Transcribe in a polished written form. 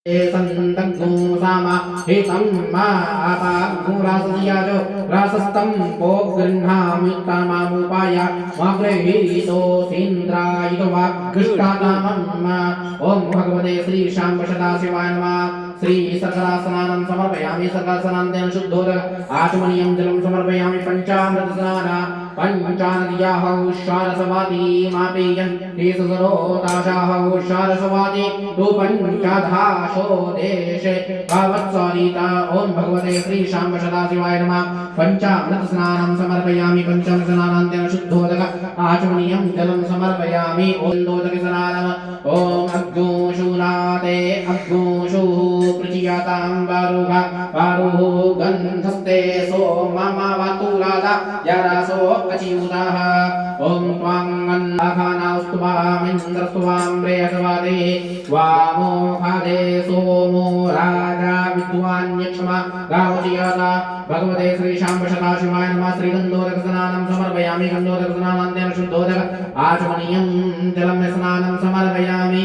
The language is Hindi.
संतग्गो सामा हितं मा आपाग्गो रासदियाजो रासस्तं वो गृह्णाम्युत्तमामुपाय मग्रहीतोऽसीन्द्रायितो वा कृष्टातामम् ॐ भगवते श्री शाम्ब सदाशिवाय नमः श्री सकलासनानं समर्पयामि सकलासनान्तेन शुद्धोदक आचमनीयं जलं समर्पयामि पञ्चामृतस्नाना पंचानद्याः उषारसवाती मापेयं तेसरोताशाः उषारसवाती तु पंचाधाशो देशे भवत्सरिता ॐ भगवते श्री शाम्ब सदाशिवाय नमः पंचामृतस्नानं समर्पयामि पंचामृतस्नानान्तेन शुद्धोदक आचमनीयं जलं समर्पयामि ॐ दोदकस्नानम् ॐ अग्निशूलाते अग्निशू प्रचियातां वारुः वारुः गन्धस्ते सोममावतुलादा यरासो अचियुताः ॐ त्वाङ्गन्धाखानास्तुवामिन्द्रस्तुवां प्रेयसवादे वामो खादे सोमो राजा विद्वान्यक्ष्मा गावचियाता भगवते श्री शाम्ब सदाशिवाय नमः श्रीगन्धोदकस्नानं समर्पयामि गन्धोदकस्नानान्तेन शुद्धोदक आचमनीयं जलं स्नानं समर्पयामि।